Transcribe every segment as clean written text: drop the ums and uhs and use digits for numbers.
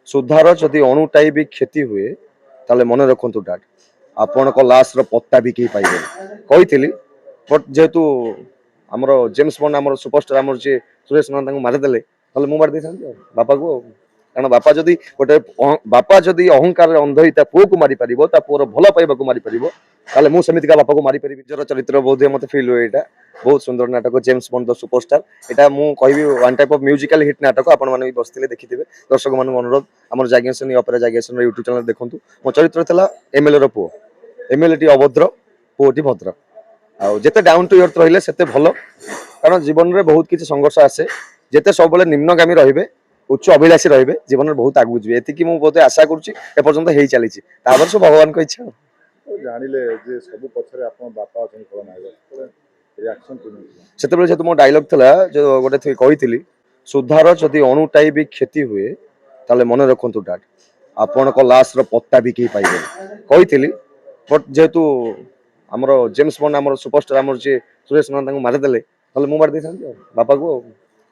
सुधार जदि अणुटाई भी क्षति हुए ताले मन रखु डाट आपण लाश पत्ता भी कहीं पाइबे कही बट जेहेतु आमर जेम्स बॉन्ड आमर सुपरस्टार आमर जी सुरेश नंदा मारिदेले मुझे मार दे बापा को कारण बापा जदि गोटे बापा जदि अहंकार अंध ही पुओ को मारी पार पुओर भल पाइबा को मारी पारे मुझे सेमिका बापा को मारी पारि निजर चरित्र बोध मत फिल हुए यहाँ बहुत सुंदर नाटक जेम्स बॉन्ड द सुपरस्टार यहाँ मुझे कहि one type of musical hit नाटक आपने बसते देखिथे दर्शक मान अनुरोध आम जागेशन अपेरा जागेशन यूट्यूब चैनल देखूँ मो चरित्र था एमएलए पुओ एमएलए टी अभद्र पुओटी भद्र आते डाउन टू अर्थ रही से भल कारण जीवन में बहुत किसी संघर्ष आसे जिते सब निम्नगामी रे उच्च अभिलाषी रे जीवन में बहुत आगू जी ये मुझे आशा करुँपर्यंत हो चली सब भगवान को इच्छा से मो डायलॉग था जो गोटे कही सुधार जदि अणुटाई भी क्षति हुए ताले मन रखु डाट आपण लाश पत्ता भी कहीं पाइबे कही बट जेहेतु आमर जेम्स बॉन्ड आमर सुपरस्टार आमर जी सुरेश नंदा मारिदेले मुझे मार दे बापा को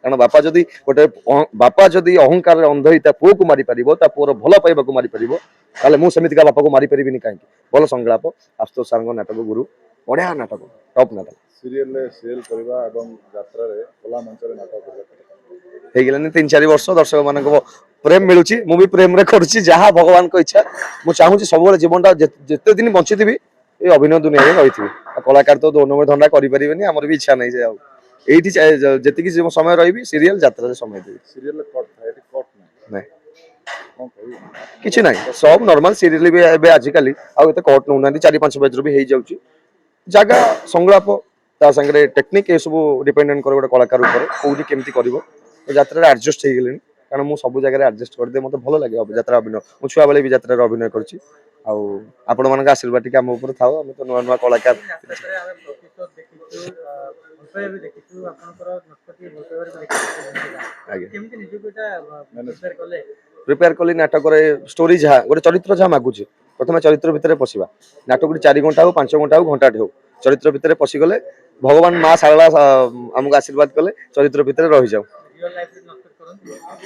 कारण बापा जदि अहंकार अंध ही पुओ को मारी पार पुओर भल पाइबा को मारी पारे मुझे सेमिका बापा को मारी पारि कहीं भल संगलाप आशुतोष सार नाटक गुरु बढ़िया नाटक टॉप नाटक हो 3-4 वर्ष दर्शक मान प्रेम मिलूँ मुझे प्रेम रे करुच्ची जहाँ भगवान को इच्छा मुझे चाहूँगी सब जीवन जिते दिन बंची थी ये अभिनय दुनिया में रही थी कलाकार तो दो नंबर धंदा करें आमर भी इच्छा नहीं ये जी समय रही सीरियल यात्रा समय देवी किसी ना सब नॉर्मल सीरियल भी आजिकल आते कट नौ 4-5 पेज भी हो जाऊँगी जगह संगलाप तांगे टेक्निक ये सब डिपेंडेंट कर गोटे कलाकार कौटी केमती कर यात्रा एडजस्ट हो गले कारण मुझे सब जगह एडजस्ट करदे मत भल लगे यात्रा अभिनय मुझे छुआ बेले भी यात्रा अभिनय कर आपण मान आशीर्वाद टी आम उपर था आम तो नुआ नुआ कलाकार प्रिपेयर कली नाटक स्टोरी जहाँ गोटे चरित्र जहाँ मागुचे प्रथम चरित्र भितर पशिबा नाटक 4 घंटा हो 5 घंटा हो घंटाटे हो चरित्र भितर पशिगले भगवान माँ शारला आमको आशीर्वाद कले चरित्र भितर रही जाऊ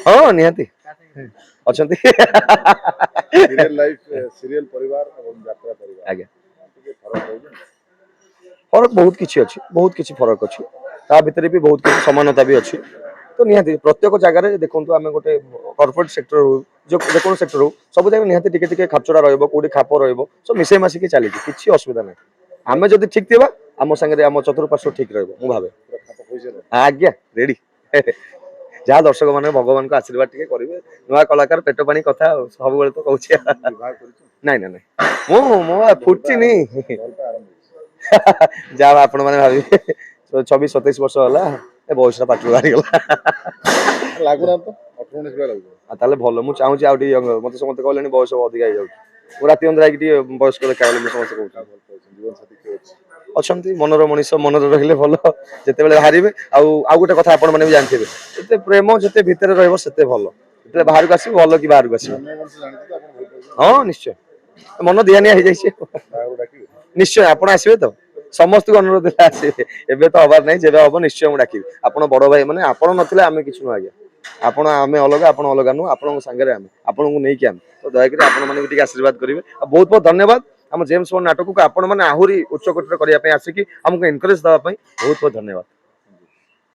हाँ निहाती अच्छा फरक बहुत किसी फरक अच्छी ता भितर भी बहुत किसी समानता भी अच्छी तो निहाती प्रत्येक जगह देखो आम गोटे कॉर्पोरेट सेक्टर हो जो सेक्टर हो सब जगह निहाती टिके खापचड़ा रोटी खाप सब मिसई मासिकी चली किसी असुविधा ना आम जब ठीक थी आम सागर आम चतुर्पार्श्व ठीक रही भावे आज्ञा रेडी जहाँ दर्शक मैंने भगवान को आशीर्वाद टे करेंगे नुआ कलाकार पेट पानी कथा सब तो कहूँ नाई ना मो फुटची नहीं जहाँ आपण मैंने भावे 26-27 वर्ष है बयस पाठ बाहरीगला भल मुझे चाहूँगी आउट मत समस्त कहले बयस अधिक हो राति अंदर बयस्क देखा समस्त कहते अच्छा मनर मनीष मनर रही भल जिते बाहर आउ गोटे कथा आपण मैंने भी जानते जिते प्रेम जिते भितर रही भल जिते बाहर को आस भल कि बाहर को आस हाँ निश्चय मन दिहानिया हो जाए निश्चय आप आसवे तो समस्त को अनुरोध आसवे एवं तो हबार नहीं जब हम निश्चय मुझे डाक आप बड़ भाई मैंने आप ना आम कि नुह आज्ञा आपण आम अलग आप अलग नुह आपण सागर आम आपन को नहीं आम तो दयाकोरी आपण मैंने आशीर्वाद करेंगे बहुत बहुत धन्यवाद आम जेम्स बॉन्ड नाटक को आपण मैंने आहरी उच्च कोटर करने आसिक आमको एनकरेज देवाई बहुत बहुत धन्यवाद।